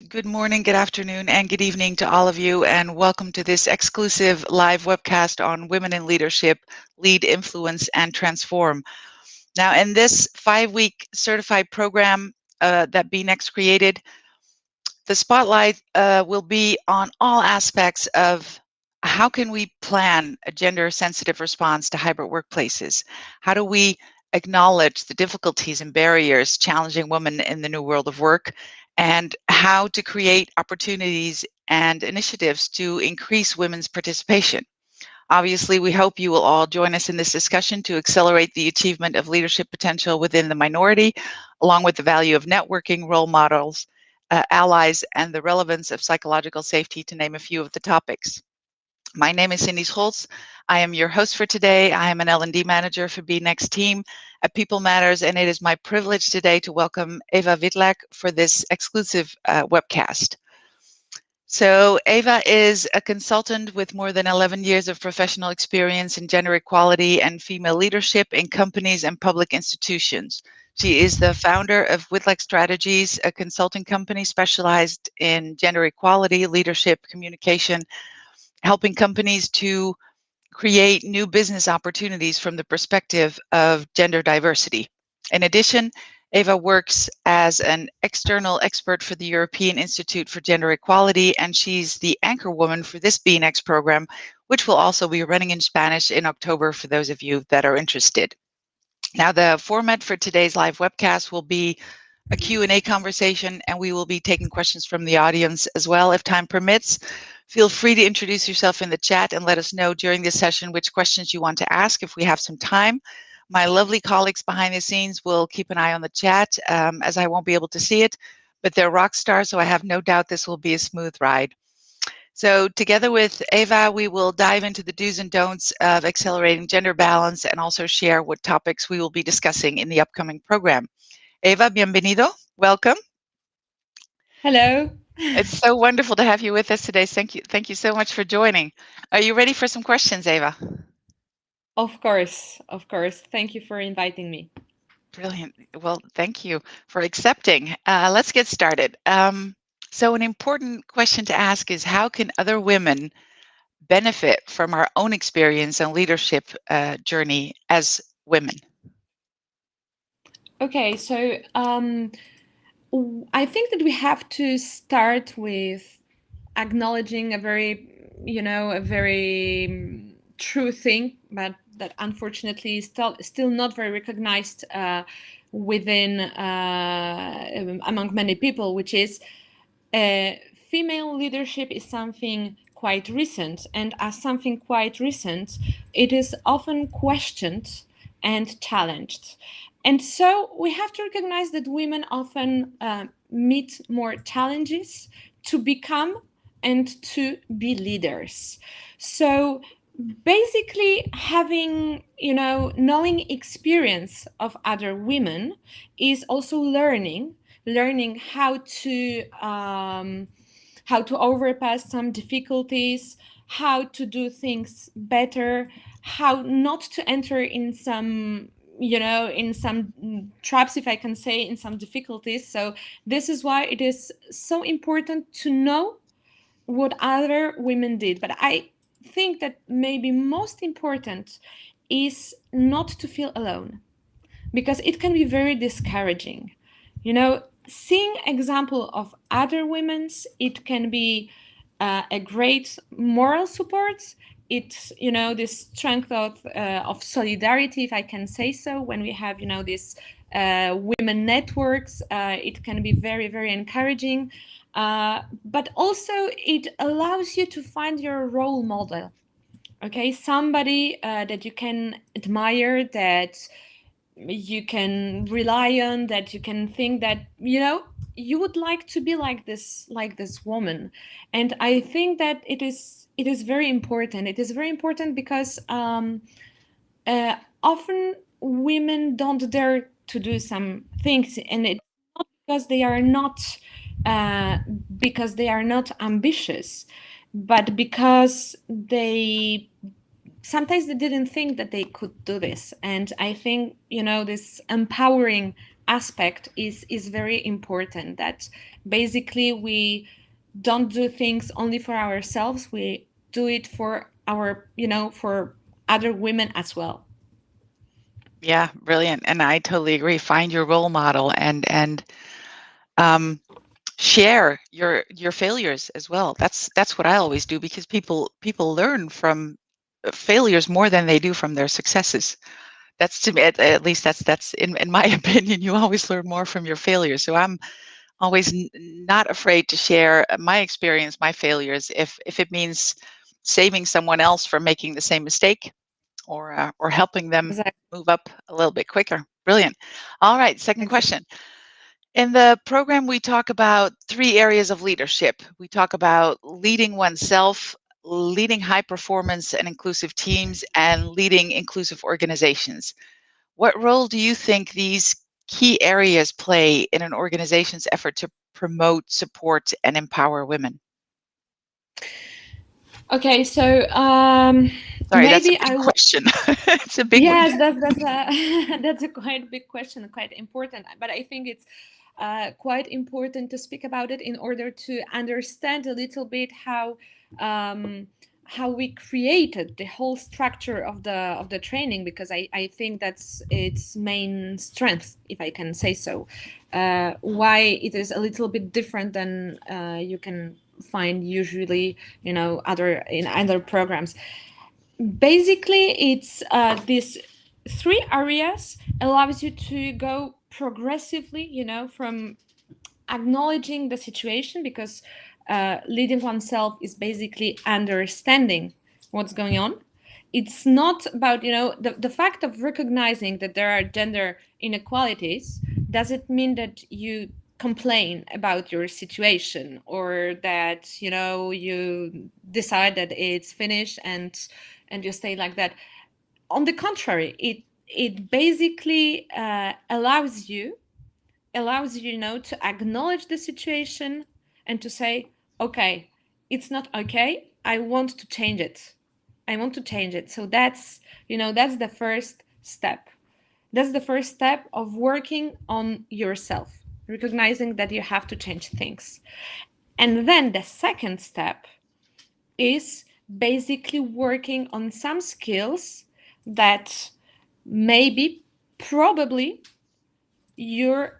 Good morning, good afternoon, and good evening to all of you, and welcome to this exclusive live webcast on Women in Leadership, Lead, Influence, and Transform. Now, in this 5-week certified program that BeNext created, the spotlight will be on all aspects of how can we plan a gender-sensitive response to hybrid workplaces? How do we acknowledge the difficulties and barriers challenging women in the new world of work, and how to create opportunities and initiatives to increase women's participation? Obviously, we hope you will all join us in this discussion to accelerate the achievement of leadership potential within the minority, along with the value of networking, role models, allies, and the relevance of psychological safety, to name a few of the topics. My name is Cindy Scholz. I am your host for today. I am an L&D manager for BeNext team at People Matters, and it is my privilege today to welcome Eva Widlak for this exclusive webcast. So Eva is a consultant with more than 11 years of professional experience in gender equality and female leadership in companies and public institutions. She is the founder of Widlak Strategies, a consulting company specialized in gender equality, leadership, communication, helping companies to create new business opportunities from the perspective of gender diversity. In addition, Eva works as an external expert for the European Institute for Gender Equality, and she's the anchor woman for this BeNext program, which will also be running in Spanish in October for those of you that are interested. Now, the format for today's live webcast will be a Q&A conversation, and we will be taking questions from the audience as well if time permits. Feel free to introduce yourself in the chat and let us know during this session which questions you want to ask if we have some time. My lovely colleagues behind the scenes will keep an eye on the chat as I won't be able to see it, but they're rock stars, so I have no doubt this will be a smooth ride. So together with Eva, we will dive into the do's and don'ts of accelerating gender balance and also share what topics we will be discussing in the upcoming program. Eva, bienvenido. Welcome. Hello. It's so wonderful to have you with us today. Thank you so much for joining. Are you ready for some questions, Eva? Of course. Thank you for inviting me. Brilliant. Well, thank you for accepting. Let's get started. So an important question to ask is, how can other women benefit from our own experience and leadership journey as women? Okay, so I think that we have to start with acknowledging a very true thing, but that unfortunately is still not very recognized within among many people, which is female leadership is something quite recent, and as something quite recent, it is often questioned and challenged. And so we have to recognize that women often meet more challenges to become and to be leaders. So basically having knowing experience of other women is also learning how to overpass some difficulties, how to do things better, how not to enter in some traps, if I can say, in some difficulties. So this is why it is so important to know what other women did. But I think that maybe most important is not to feel alone, because it can be very discouraging. Seeing example of other women's, it can be a great moral support. It's this strength of solidarity, if I can say so. When we have these women networks, it can be very, very encouraging. But also it allows you to find your role model. Okay, somebody that you can admire, that you can rely on, that you can think that you would like to be like this woman. And I think that it is very important. It is very important because often women don't dare to do some things, and it's not because they are not ambitious, but because sometimes they didn't think that they could do this. And I think this empowering aspect is very important, that basically we don't do things only for ourselves, we do it for our, for other women as well. Yeah, brilliant. And I totally agree. Find your role model and um, share your failures as well. That's what I always do, because people learn from failures more than they do from their successes. That's, to me, at least that's in my opinion. You always learn more from your failures. So I'm always not afraid to share my experience, my failures, if it means saving someone else from making the same mistake, or helping them Exactly. move up a little bit quicker. Brilliant. All right, second question. In the program, we talk about 3 areas of leadership. We talk about leading oneself, leading high performance and inclusive teams, and leading inclusive organizations. What role do you think these key areas play in an organization's effort to promote, support, and empower women? Okay, so Sorry, that's a maybe big I will. question. It's a big one. Yes, that's a that's a quite big question, quite important. But I think it's quite important to speak about it in order to understand a little bit um, how we created the whole structure of the training, because I think that's its main strength, if I can say so. Why it is a little bit different than you can find usually, other in other programs. Basically, it's these 3 areas allows you to go progressively, from acknowledging the situation, because leading oneself is basically understanding what's going on. It's not about, the fact of recognizing that there are gender inequalities doesn't mean that you complain about your situation, or that you decide that it's finished and you stay like that. On the contrary, it basically allows you, to acknowledge the situation and to say, okay, it's not okay, I want to change it. So that's the first step. That's the first step of working on yourself, recognizing that you have to change things. And then the second step is basically working on some skills that maybe, probably, you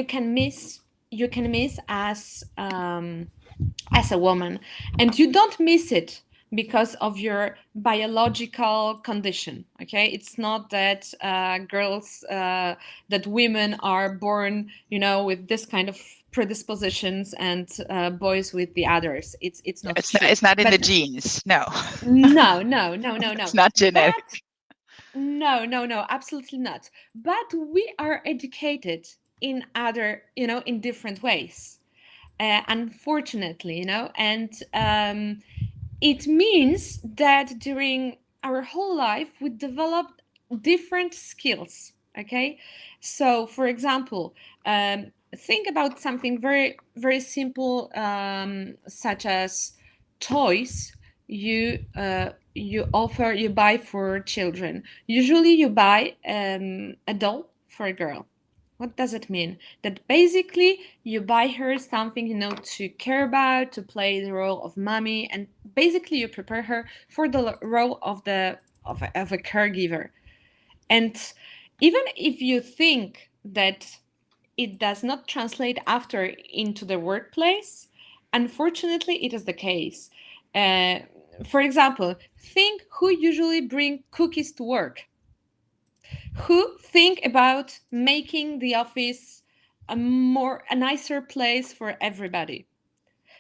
can miss as a woman, and you don't miss it because of your biological condition. Okay, it's not that that women are born, with this kind of predispositions, and boys with the others. It's Yeah, not true. it's not in the But genes. No. no, no, no, no, It's no. not genetic. But no, no, no, absolutely not. But we are educated in other, in different ways, unfortunately, and it means that during our whole life we developed different skills. Okay, so for example, think about something very, very simple, such as toys you buy for children. Usually you buy a doll for a girl. What does it mean? That basically you buy her something, to care about, to play the role of mommy, and basically you prepare her for the role of a caregiver. And even if you think that it does not translate after into the workplace, unfortunately it is the case. Uh, for example, think who usually bring cookies to work, who think about making the office a nicer place for everybody.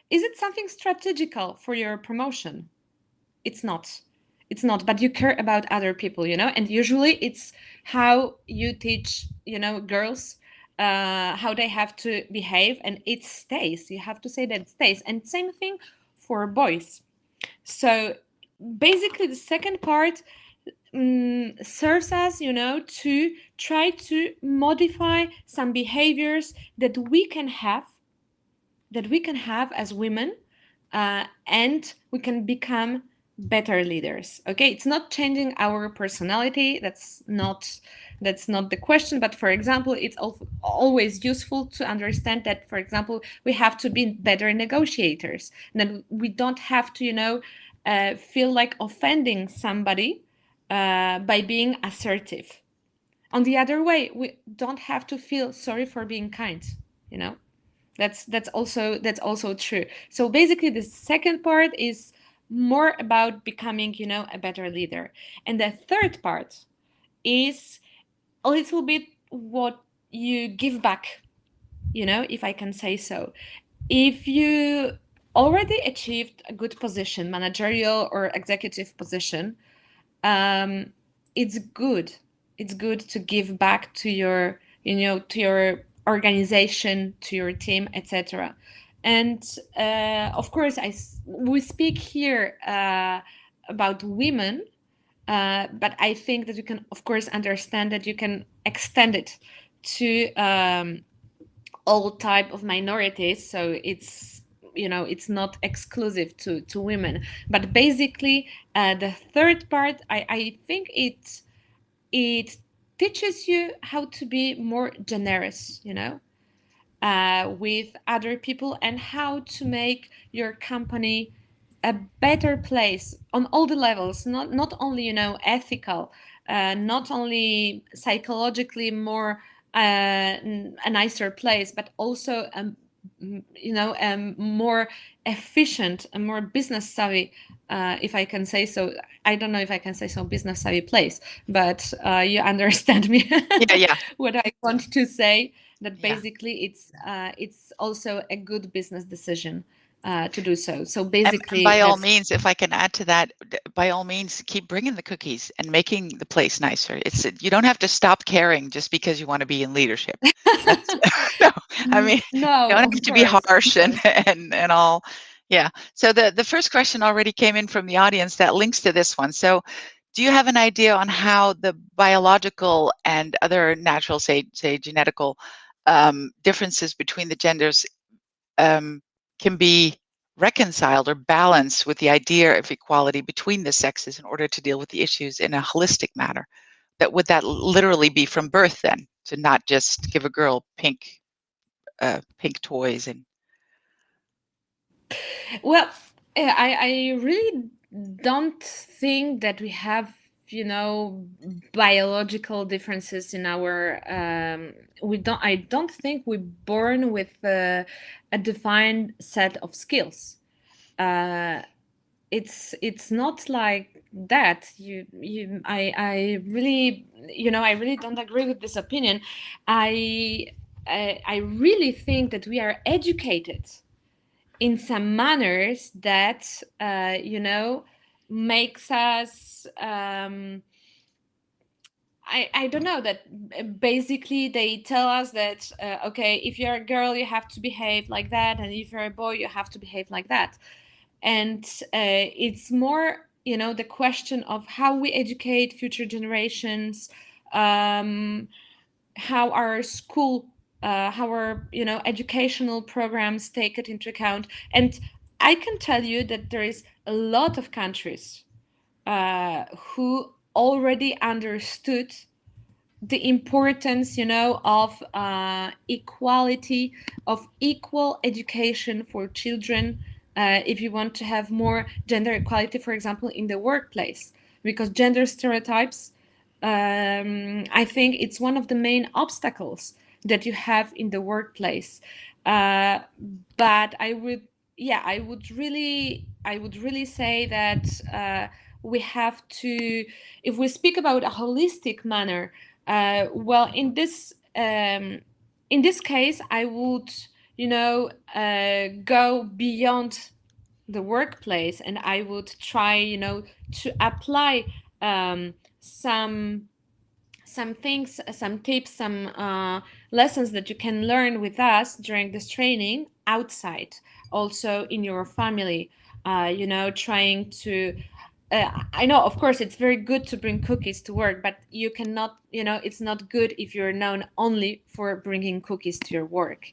Is it something strategical for your promotion? It's not it's not but you care about other people, and usually it's how you teach, girls how they have to behave, and it stays. You have to say that it stays, and same thing for boys. So basically the second part serves us, to try to modify some behaviors that we can have as women, and we can become better leaders. Okay, it's not changing our personality. That's not the question. But for example, it's always useful to understand that, for example, we have to be better negotiators. And that we don't have to, feel like offending somebody by being assertive. On the other way, we don't have to feel sorry for being kind. You know, that's also true. So basically, the second part is more about becoming, a better leader, and the third part is a little bit what you give back. If I can say so, if you already achieved a good position, managerial or executive position, um, it's good. It's good to give back to your organization, to your team, etc. And of course, we speak here about women, but I think that you can, of course, understand that you can extend it to all type of minorities. So it's not exclusive to women, but basically the third part, I think it teaches you how to be more generous, with other people, and how to make your company a better place on all the levels, not only ethical, not only psychologically more a nicer place, but also more efficient and more business savvy, if I can say so. I don't know if I can say so, business savvy place, but you understand me. Yeah, yeah, What I want to say, that yeah. basically it's also a good business decision to do so. So And basically, by all that's means, if I can add to that, by all means, keep bringing the cookies and making the place nicer. You don't have to stop caring just because you want to be in leadership. That's no, I mean, you no, don't of have to be course, of harsh and course. and all. Yeah. So the first question already came in from the audience that links to this one. So, do you have an idea on how the biological and other natural, say genetical, differences between the genders can be reconciled or balanced with the idea of equality between the sexes in order to deal with the issues in a holistic manner? Would that literally be from birth then, to not just give a girl pink toys and Well, I really don't think that we have, biological differences in our. We don't. I don't think we're born with a defined set of skills. Uh, it's not like that. I really, I really don't agree with this opinion. I I really think that we are educated in some manners that makes us I don't know, that basically they tell us that okay, if you're a girl you have to behave like that, and if you're a boy you have to behave like that. And it's more, the question of how we educate future generations, um, how our school, how our educational programs take it into account. And I can tell you that there is a lot of countries who already understood the importance, of equality, of equal education for children, if you want to have more gender equality, for example, in the workplace. Because gender stereotypes, I think it's one of the main obstacles that you have in the workplace. Uh, but I would really say that we have to, if we speak about a holistic manner, well, in this case, I would, go beyond the workplace, and I would try, to apply some things, some tips, some lessons that you can learn with us during this training outside, also in your family. Trying to. I know, of course, it's very good to bring cookies to work, but you cannot, it's not good if you're known only for bringing cookies to your work.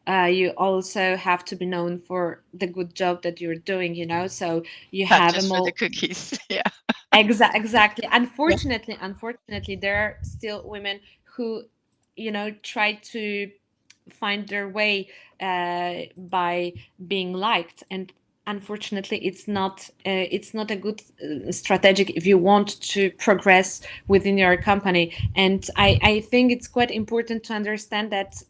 you also have to be known for the good job that you're doing, so you Not have a just for the more cookies. Yeah. exactly. Yeah. Unfortunately, there are still women who, try to find their way by being liked, and unfortunately it's not a good strategic if you want to progress within your company. And I think it's quite important to understand that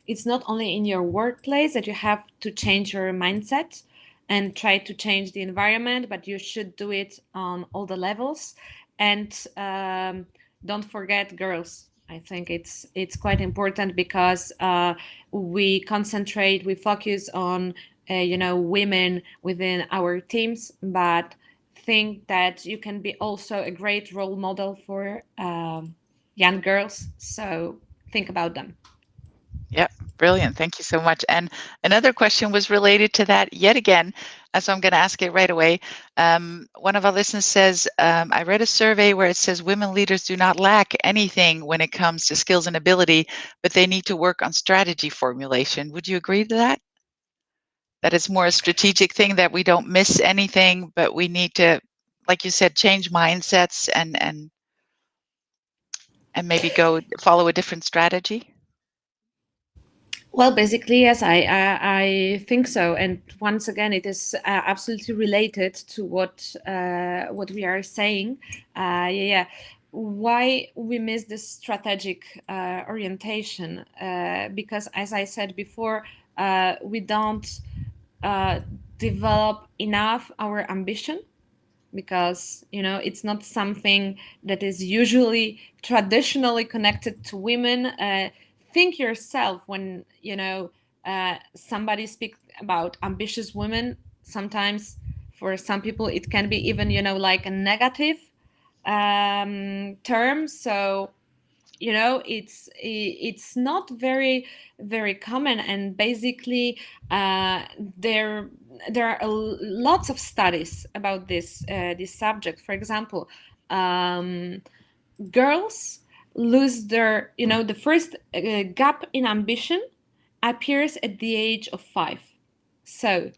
it's not only in your workplace that you have to change your mindset and try to change the environment, but you should do it on all the levels. And don't forget girls. I think it's quite important because we focus on women within our teams, but think that you can be also a great role model for young girls. So think about them. Yep, brilliant. Thank you so much. And another question was related to that yet again, so I'm going to ask it right away. One of our listeners says, I read a survey where it says women leaders do not lack anything when it comes to skills and ability, but they need to work on strategy formulation. Would you agree to that? That it's more a strategic thing, that we don't miss anything, but we need to, like you said, change mindsets and maybe go follow a different strategy? Well, basically, yes, I think so. And once again, it is absolutely related to what we are saying. Yeah. Why we miss this strategic orientation? Because, as I said before, we don't uh, develop enough our ambition, because it's not something that is usually traditionally connected to women. Think yourself when somebody speaks about ambitious women. Sometimes for some people it can be even like a negative term. So it's not very very common. And basically there there are lots of studies about this subject. For example, um, girls lose their the first gap in ambition appears at the age of 5. So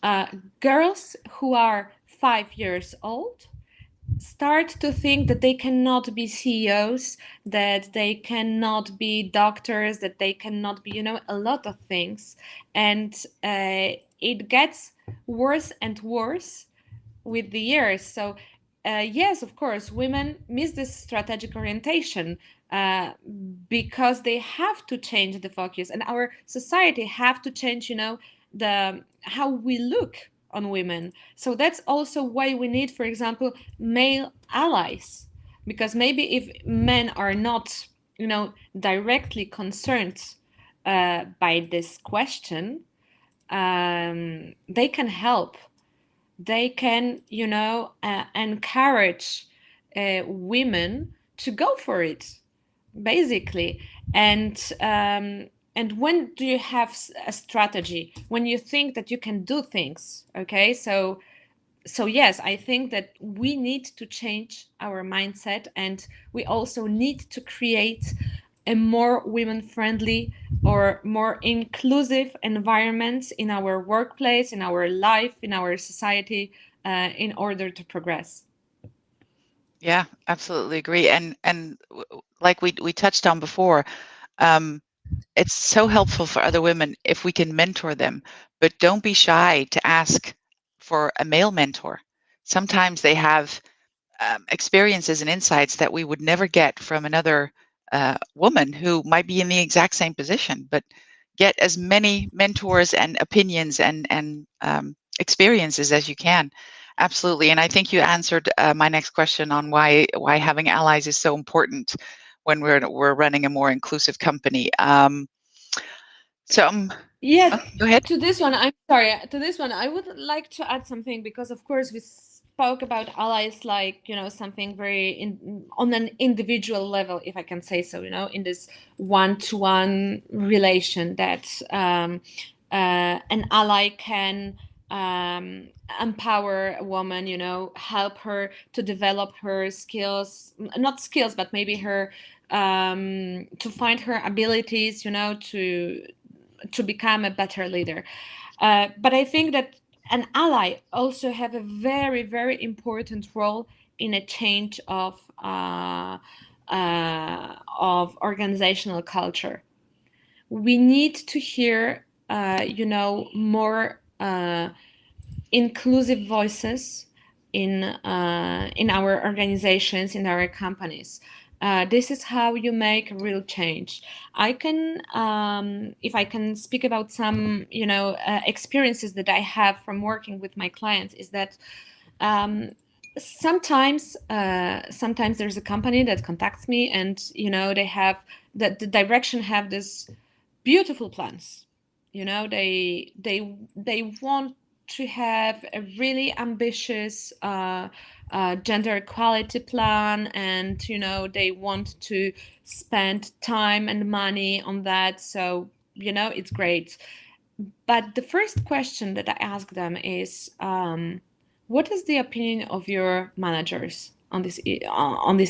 uh, girls who are 5 years old start to think that they cannot be CEOs, that they cannot be doctors, that they cannot be, a lot of things. And it gets worse and worse with the years. So, yes, of course, women miss this strategic orientation uh, because they have to change the focus, and our society have to change, the how we look on women. So that's also why we need, for example, male allies, because maybe if men are not, directly concerned by this question, they can help. They can encourage women to go for it, basically. And when do you have a strategy? When you think that you can do things. Okay, so yes, I think that we need to change our mindset, and we also need to create a more women friendly or more inclusive environment in our workplace, in our life, in our society, in order to progress. Yeah, absolutely agree. And like we touched on before, um, it's so helpful for other women if we can mentor them, but don't be shy to ask for a male mentor. Sometimes they have experiences and insights that we would never get from another woman who might be in the exact same position. But get as many mentors and opinions and experiences as you can. Absolutely, and I think you answered my next question on why having allies is so important when we're running a more inclusive company. So, Yeah, go ahead. to this one, I'm sorry. To this one, I would like to add something, because, of course, we spoke about allies like something very on an individual level, if I can say so. In this one-to-one relation, that an ally can empower a woman. Help her to develop her skills, not skills, but maybe her to find her abilities. To to become a better leader. But I think that an ally also have a very, very important role in a change of organizational culture. We need to hear, more inclusive voices in our organizations, in our companies. This is how you make real change. I can, if I can speak about some, experiences that I have from working with my clients, is that um, sometimes there's a company that contacts me, and they have the direction have this beautiful plans. They want to have a really ambitious gender equality plan, and they want to spend time and money on that. So it's great. But the first question that I ask them is, what is the opinion of your managers on this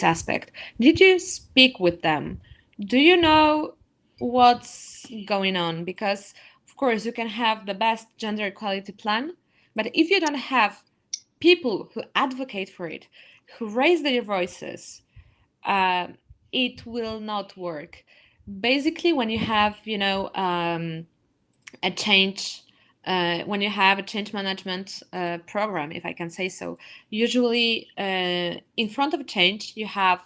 aspect? Did you speak with them? Do you know what's going on? Because of course you can have the best gender equality plan, but if you don't have people who advocate for it, who raise their voices, uh, it will not work. Basically, when you have a change when you have a change management program, if I can say so, usually in front of a change you have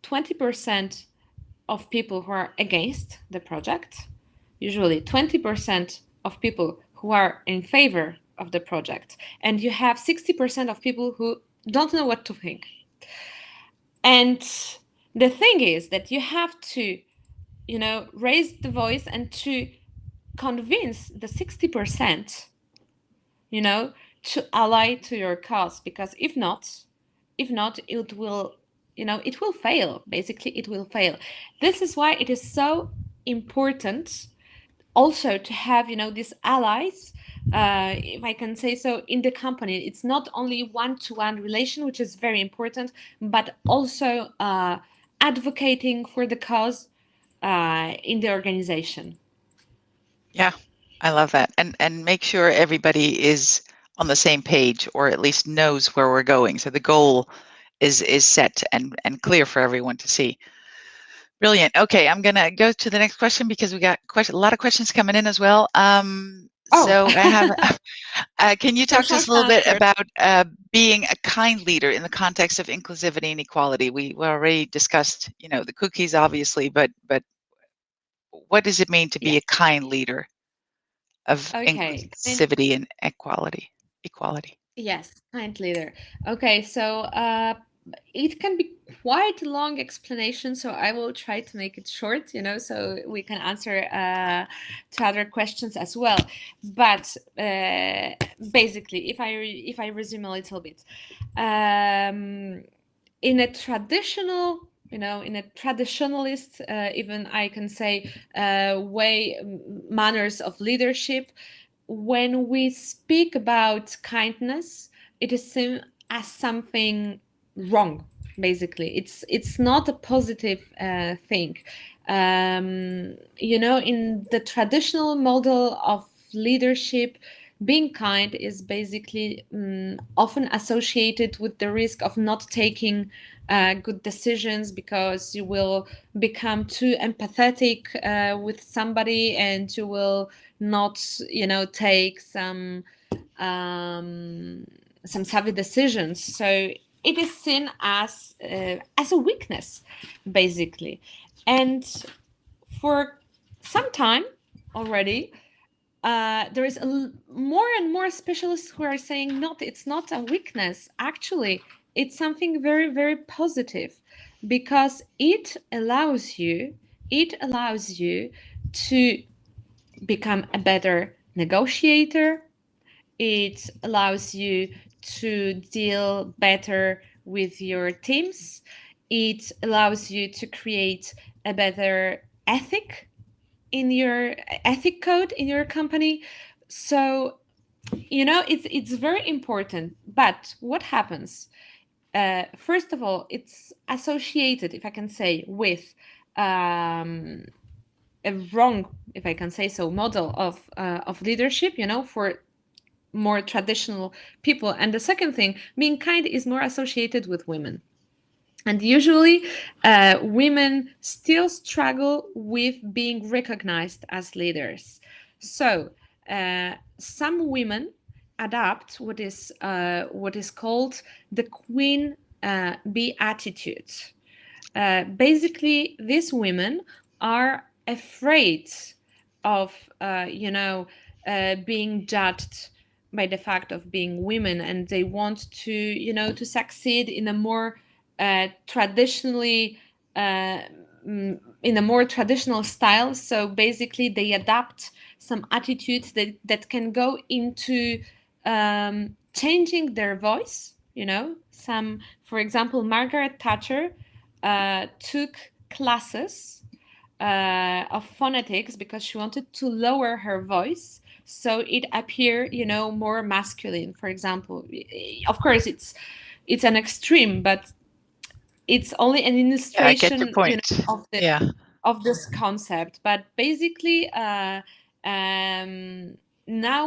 20% of people who are against the project, usually 20% of people who are in favor of the project, and you have 60% of people who don't know what to think. And the thing is that you have to raise the voice and to convince the 60%, to ally to your cause, because if not it will it will fail. Basically it will fail. This is why it is so important also to have these allies, if I can say so, in the company. It's not only one-to-one relation, which is very important, but also advocating for the cause in the organization. Yeah, I love that. And make sure everybody is on the same page, or at least knows where we're going. So the goal is set and clear for everyone to see. Brilliant. Okay, I'm gonna go to the next question because we got a lot of questions coming in as well. Oh. So I have, can you So talk to short us a little bit answer. about being a kind leader in the context of inclusivity and equality? We already discussed, the cookies, obviously, but what does it mean to be Yes. a kind leader of Okay. inclusivity and equality? Equality. Yes, kind leader. Okay, so it can be quite a long explanation, so I will try to make it short, so we can answer to other questions as well. But basically, if I resume a little bit, in a traditional, in a traditionalist, even I can say, way, manners of leadership, when we speak about kindness, it is seen as something wrong. Basically, it's not a positive thing. In the traditional model of leadership, being kind is basically often associated with the risk of not taking good decisions, because you will become too empathetic with somebody, and you will not take some savvy decisions. So it is seen as a weakness, basically. And for some time already, there is more and more specialists who are saying, not, it's not a weakness. Actually, it's something very, very positive, because it allows you to become a better negotiator. It allows you to deal better with your teams. It allows you to create a better ethic code in your company. So it's very important. But what happens? First of all, it's associated, if I can say, with a wrong, if I can say so, model of leadership, for more traditional people. And the second thing, being kind is more associated with women. And usually, women still struggle with being recognized as leaders. So, some women adapt what is called the queen bee attitude. Basically, these women are afraid of, being judged by the fact of being women, and they want to, to succeed in a more traditionally in a more traditional style. So basically, they adapt some attitudes that can go into changing their voice. Some, for example, Margaret Thatcher took classes of phonetics because she wanted to lower her voice so it appear, more masculine. For example, of course, it's an extreme, but it's only an Yeah, I get your illustration, point. Yeah. of this concept. But basically, now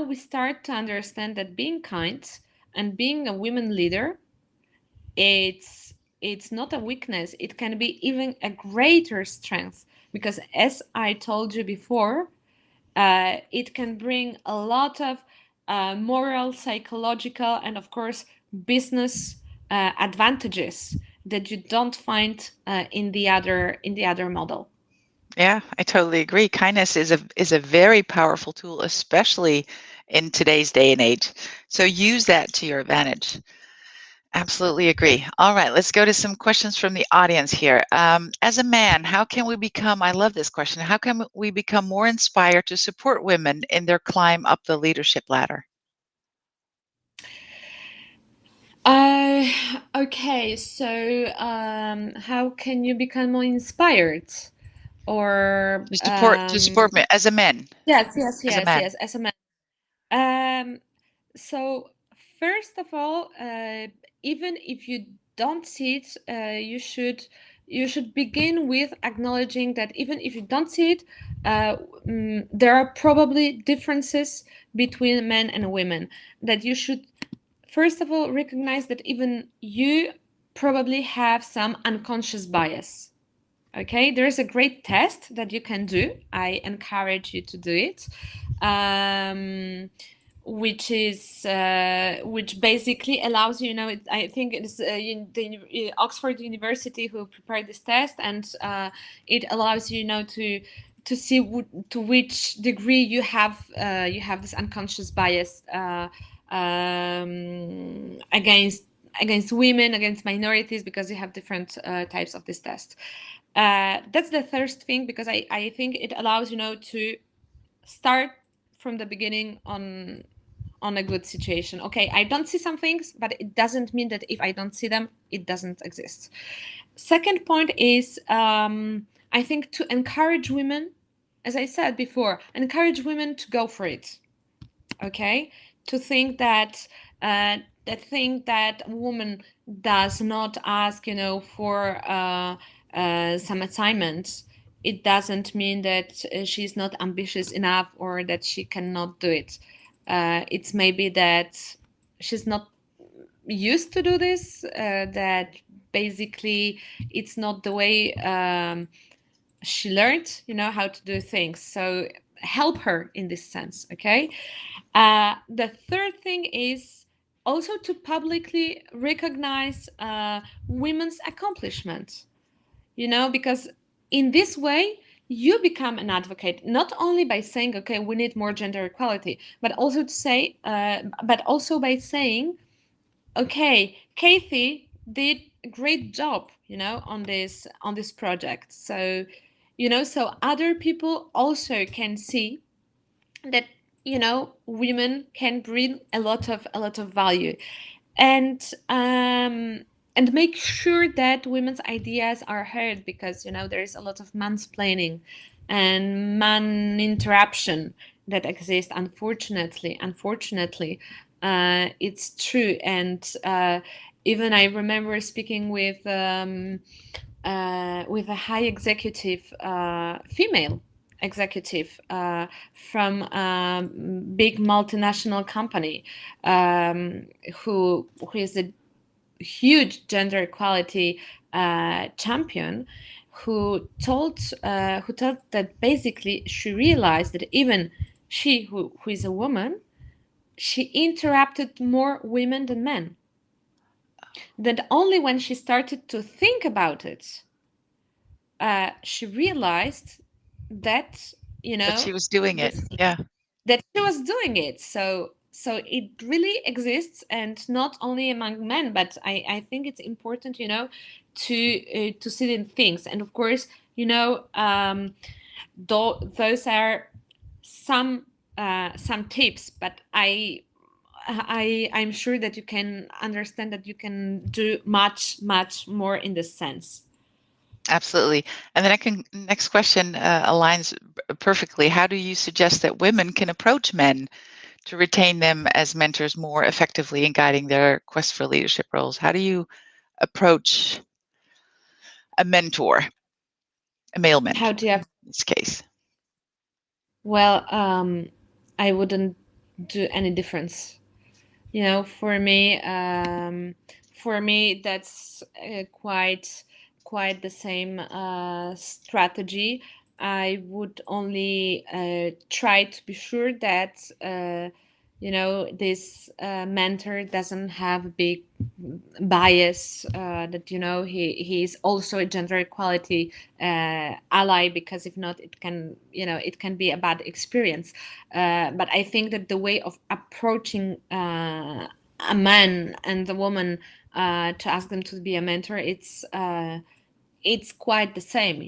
we start to understand that being kind and being a women leader, it's not a weakness. It can be even a greater strength, because as I told you before, it can bring a lot of moral, psychological, and of course business advantages that you don't find in the other model. Yeah, I totally agree. Kindness is a very powerful tool, especially in today's day and age. So use that to your advantage. Absolutely agree. All right, let's go to some questions from the audience here. As a man, how can we become, I love this question, how can we become more inspired to support women in their climb up the leadership ladder? Okay, so how can you become more inspired? Or To support me as a man, yes, yes, as a yes, man. yes, as a man. Um, so first of all, even if you don't see it, you should begin with acknowledging that even if you don't see it, there are probably differences between men and women. That you should first of all recognize that even you probably have some unconscious bias. Okay, there is a great test that you can do. I encourage you to do it. Which basically allows you, I think it's the Oxford University who prepared this test, and it allows you, to see to which degree you have this unconscious bias against women, against minorities, because you have different types of this test. That's the first thing, because I think it allows, to start from the beginning on a good situation. Okay, I don't see some things, but it doesn't mean that if I don't see them, it doesn't exist. Second point is, I think, to encourage women, as I said before, encourage women to go for it. Okay, to think that a woman does not ask, for some assignments, it doesn't mean that she's not ambitious enough or that she cannot do it. It's maybe that she's not used to do this, that basically it's not the way she learned, how to do things. So help her in this sense. Okay. The third thing is also to publicly recognize women's accomplishments, because in this way you become an advocate, not only by saying, okay, we need more gender equality, but also by saying, okay, Kathy did a great job, on this project. So, so other people also can see that, women can bring a lot of value, and make sure that women's ideas are heard, because there is a lot of mansplaining and man interruption that exists, unfortunately. It's true. And even I remember speaking with a high executive female, executive from a big multinational company, who is a huge gender equality champion, who told that basically she realized that even she, who is a woman, she interrupted more women than men. That only when she started to think about it, she realized that, That she was doing it. this, Yeah, that she was doing it. So it really exists, and not only among men, but I think it's important, to see in things. And of course, those are some some tips, but I'm sure that you can understand that you can do much, much more in this sense. absolutely. And the next question aligns perfectly. How do you suggest that women can approach men to retain them as mentors more effectively in guiding their quest for leadership roles? How do you approach a mentor, a male How mentor do you in this case? Well, I wouldn't do any difference. For me, that's quite the same strategy. I would only try to be sure that this mentor doesn't have a big bias, that he's also a gender equality ally, because if not, it can be a bad experience. But I think that the way of approaching a man and a woman, to ask them to be a mentor, it's quite the same.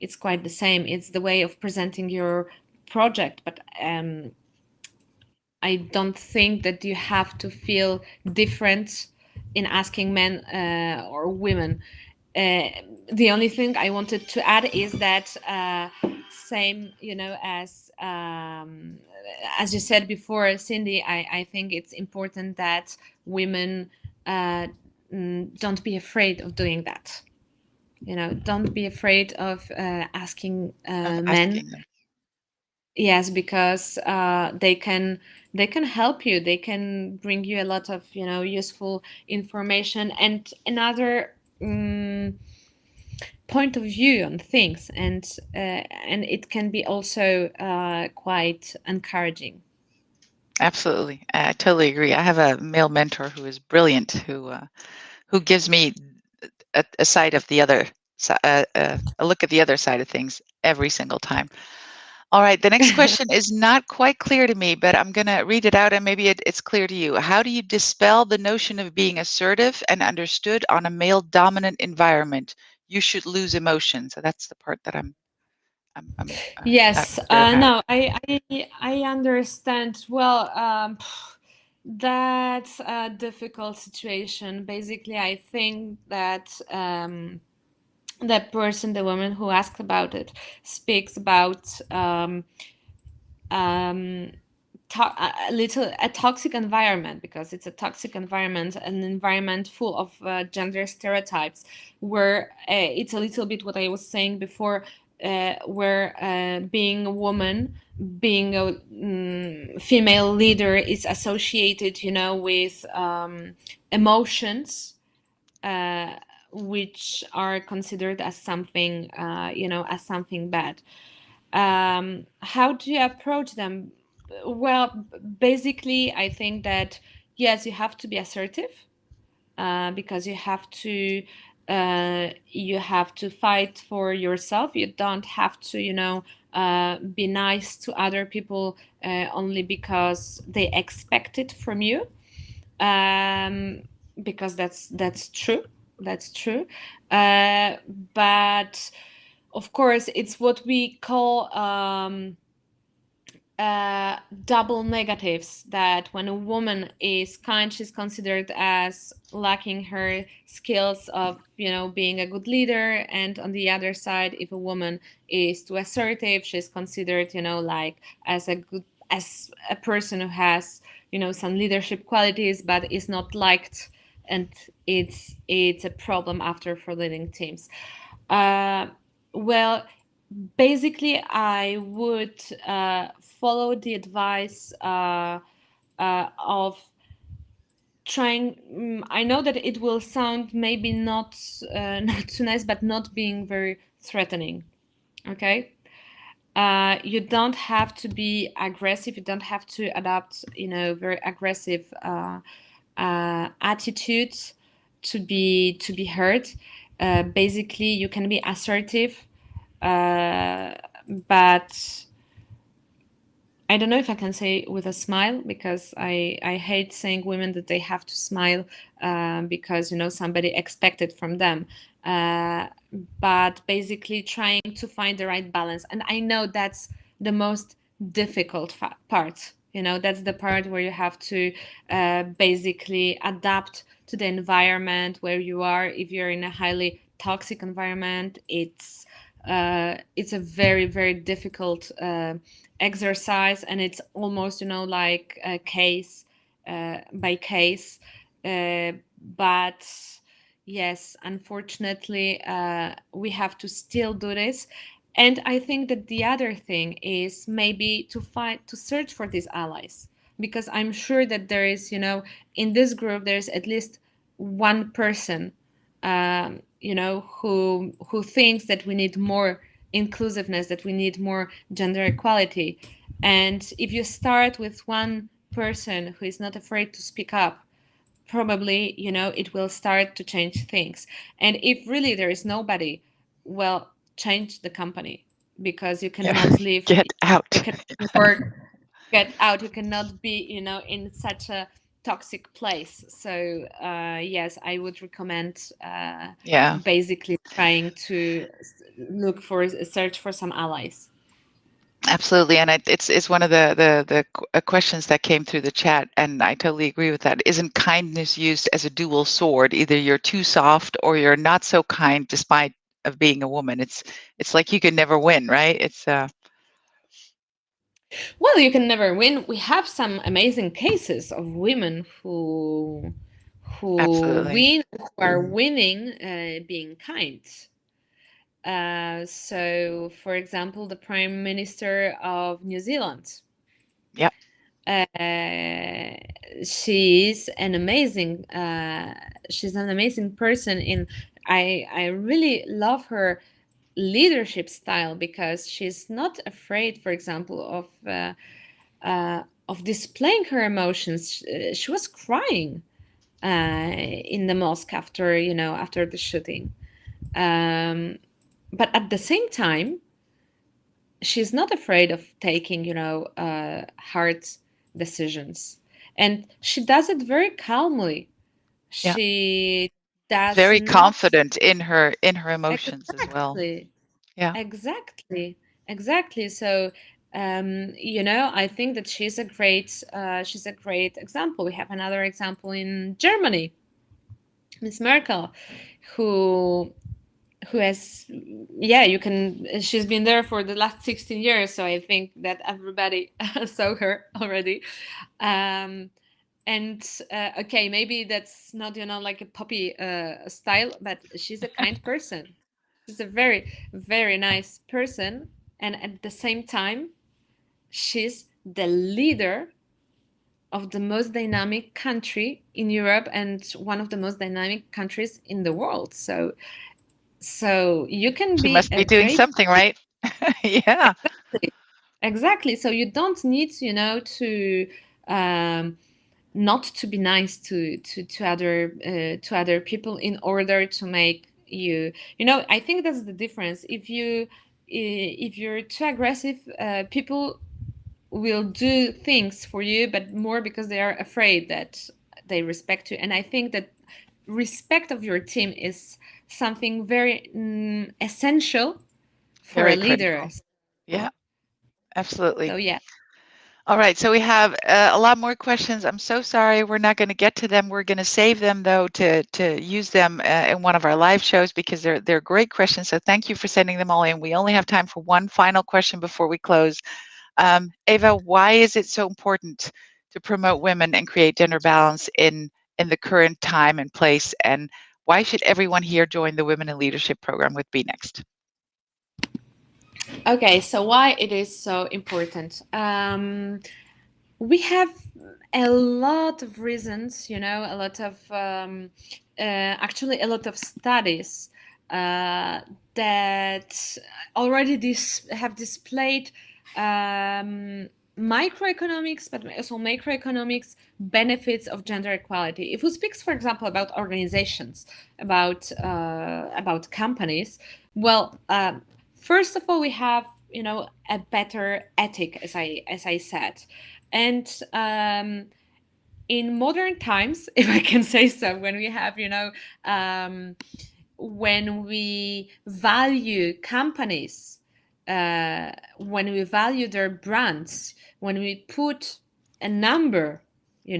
It's quite the same. It's the way of presenting your project, but I don't think that you have to feel different in asking men or women. Uh, the only thing I wanted to add is that, same, as you said before, Cindy, I think it's important that women don't be afraid of doing that. Don't be afraid of asking Of men. asking them. Yes, because they can help you. They can bring you a lot of useful information and another point of view on things, and it can be also quite encouraging. Absolutely. I totally agree. I have a male mentor who is brilliant, who gives me a side of the other, a look at the other side of things every single time. All right, the next question is not quite clear to me, but I'm going to read it out and maybe it's clear to you. How do you dispel the notion of being assertive and understood on a male dominant environment? You should lose emotion. So that's the part that I'm not Yes, clear about. no, I understand. Well, that's a difficult situation. Basically, I think that the person, the woman who asked about it, speaks about um, a toxic environment, because it's a toxic environment, an environment full of gender stereotypes, where it's a little bit what I was saying before, where being a woman, being a female leader is associated, with emotions, uh, which are considered as something, as something bad. How do you approach them? Well, basically, I think that yes, you have to be assertive, because you have to fight for yourself. You don't have to, be nice to other people only because they expect it from you. Um, because that's true. That's true. Uh, but of course, it's what we call double negatives, that when a woman is kind, she's considered as lacking her skills of being a good leader, and on the other side, if a woman is too assertive, she's considered like as a person who has some leadership qualities but is not liked, and it's a problem after for leading teams. uh, well, basically, I would follow the advice of trying. I know that it will sound maybe not not too nice, but not being very threatening. Okay, you don't have to be aggressive. You don't have to adopt, very aggressive attitudes to be heard. Basically, you can be assertive, but I don't know if I can say with a smile, because I hate saying women that they have to smile because somebody expected from them. Uh, but basically trying to find the right balance, and I know that's the most difficult part. That's the part where you have to basically adapt to the environment where you are. If you're in a highly toxic environment, it's a very, very difficult exercise, and it's almost like a case by case. But yes, unfortunately, we have to still do this. And I think that the other thing is maybe to search for these allies, because I'm sure that there is, in this group there's at least one person, who thinks that we need more inclusiveness, that we need more gender equality. And if you start with one person who is not afraid to speak up, probably, it will start to change things. And if really there is nobody, well, change the company, because you Yeah. cannot live, Get you out. cannot work, get out, you cannot be, in such a toxic place. So yes, I would recommend Yeah. basically trying to look for, search for some allies. Absolutely, and it's one of the questions that came through the chat, and I totally agree with that. Isn't kindness used as a dual sword? Either you're too soft or you're not so kind, despite of being a woman. It's like you can never win, right? It's Well, you can never win. We have some amazing cases of women who absolutely. win, who are winning, being kind. So, for example, the Prime Minister of New Zealand. Yep. Uh, she's an amazing. She's an amazing person. I really love her leadership style, because she's not afraid, for example, of displaying her emotions. She was crying in the mosque after, after the shooting. Um, but at the same time, she's not afraid of taking, hard decisions, and she does it very calmly. Yeah. She does Very not. confident in her emotions as well. Exactly. Yeah. Exactly, exactly. So, I think that she's a great example. We have another example in Germany, Miss Merkel, who who has, yeah, you can. She's been there for the last 16 years, so I think that everybody saw her already. Um, and okay, maybe that's not, like a puppy style, but she's a kind person. She's a very, very nice person. And at the same time, she's the leader of the most dynamic country in Europe, and one of the most dynamic countries in the world. So you can She be must a be doing great. something right. Yeah. Exactly. So you don't need, to um, not to be nice to other people in order to make you. I think that's the difference. If you're too aggressive, people will do things for you, but more because they are afraid that they respect you. And I think that respect of your team is something very essential for a Very leader. critical. Yeah, absolutely. So yeah. All right, so we have a lot more questions. I'm so sorry we're not going to get to them. We're going to save them though to use them in one of our live shows, because they're great questions. So thank you for sending them all in. We only have time for one final question before we close. Eva, why is it so important to promote women and create gender balance in the current time and place? And why should everyone here join the Women in Leadership program with BeNext? Okay, so why it is so important? We have a lot of reasons, a lot of actually a lot of studies that already have displayed microeconomics, but also macroeconomics benefits of gender equality. If we speak, for example, about organizations, about companies, well, first of all, we have a better ethic, as I said, and in modern times, if I can say so, when we have when we value companies, when we value their brands, when we put a number, a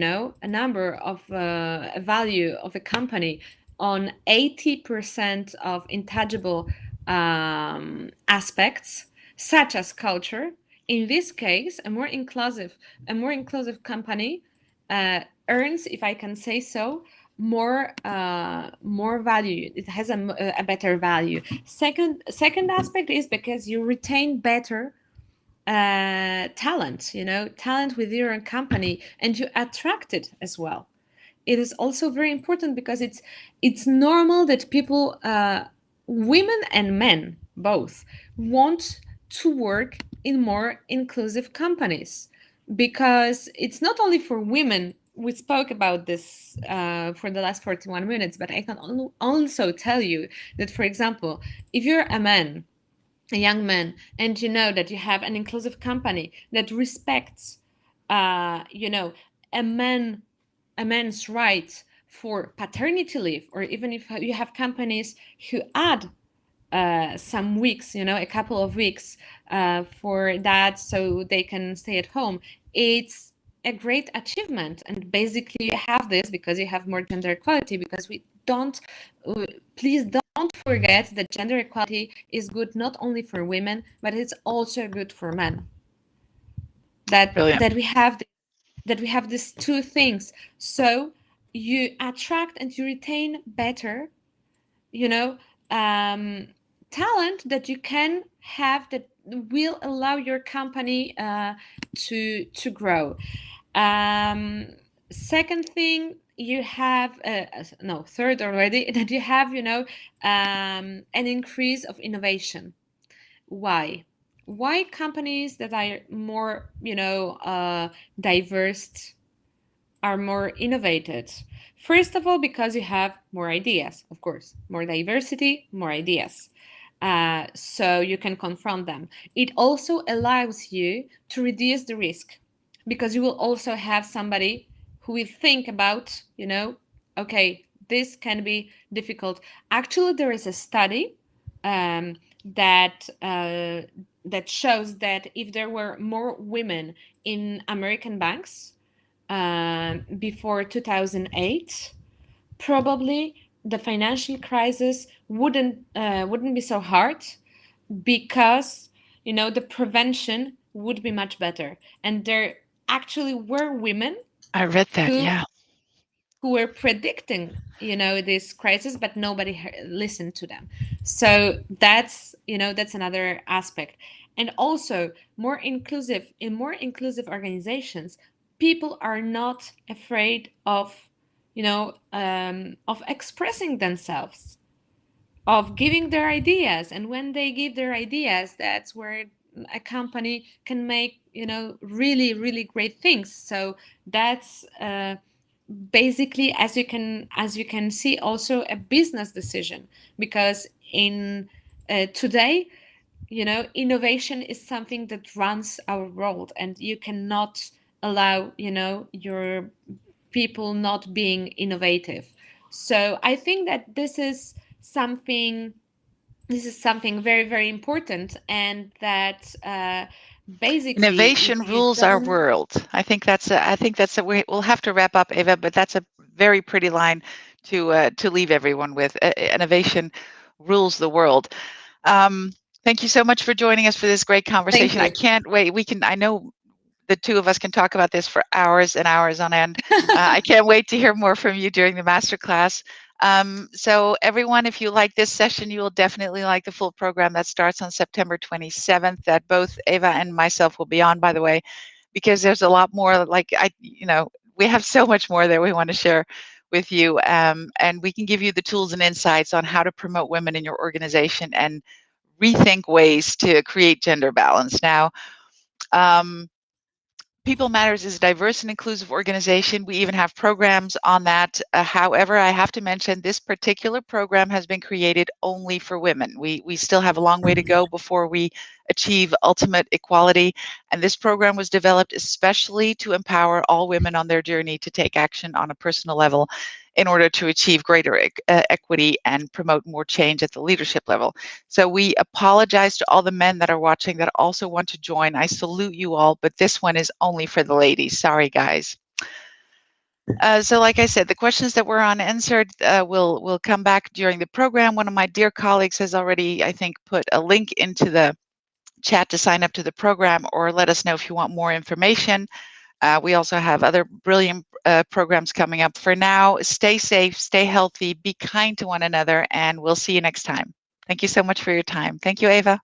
number of a value of a company on 80% of intangible aspects, such as culture. In this case, a more inclusive company earns, if I can say so, more value. It has a better value. Second aspect is because you retain better talent, talent with your own company, and you attract it as well. It is also very important because it's normal that people, women and men both, want to work in more inclusive companies, because it's not only for women. We spoke about this for the last 41 minutes, but I can also tell you that, for example, if you're a man, a young man, and you know that you have an inclusive company that respects, a man, a man's right for paternity leave, or even if you have companies who add some weeks, a couple of weeks for that, so they can stay at home, it's a great achievement. And basically, you have this because you have more gender equality. Because we don't, please don't forget that gender equality is good not only for women, but it's also good for men. That Brilliant. that we have that we have these two things. So you attract and you retain better, you know um, talent that you can have, that will allow your company to grow. um, Second thing, you have no, third already, that you have, an increase of innovation. Why companies that are more, diverse are more innovated? First of all, because you have more ideas, of course, more diversity, more ideas. So you can confront them. It also allows you to reduce the risk, because you will also have somebody who will think about, okay, this can be difficult. Actually, there is a study um, that shows that if there were more women in American banks before 2008, probably the financial crisis wouldn't be so hard, because the prevention would be much better. And there actually were women I read that. who Yeah. who were predicting, this crisis, but nobody listened to them. So that's another aspect. And also, more inclusive organizations, people are not afraid of expressing themselves, of giving their ideas. And when they give their ideas, that's where a company can make, really, really great things. So that's basically, as you can see, also a business decision. Because in today, innovation is something that runs our world, and you cannot allow, your people not being innovative. So I think that this is something very, very important, and that basically, Innovation if you rules our don't. world. I think that's a we'll have to wrap up, Eva, but that's a very pretty line to leave everyone with. Innovation rules the world. Um, Thank you so much for joining us for this great Thank conversation. I you. can't wait. I know the two of us can talk about this for hours and hours on end. I can't wait to hear more from you during the masterclass. So everyone, if you like this session, you will definitely like the full program that starts on September 27th that both Ava and myself will be on, by the way, because there's a lot more, like we have so much more that we want to share with you. And we can give you the tools and insights on how to promote women in your organization and rethink ways to create gender balance. Now, People Matters is a diverse and inclusive organization. We even have programs on that. However, I have to mention this particular program has been created only for women. We still have a long way to go before we achieve ultimate equality. And this program was developed especially to empower all women on their journey to take action on a personal level in order to achieve greater equity and promote more change at the leadership level. So we apologize to all the men that are watching that also want to join. I salute you all, but this one is only for the ladies. Sorry, guys. So like I said, the questions that were unanswered will come back during the program. One of my dear colleagues has already, I think, put a link into the chat to sign up to the program, or let us know if you want more information. We also have other brilliant programs coming up. For now, stay safe, stay healthy, be kind to one another, and we'll see you next time. Thank you so much for your time. Thank you, Ava.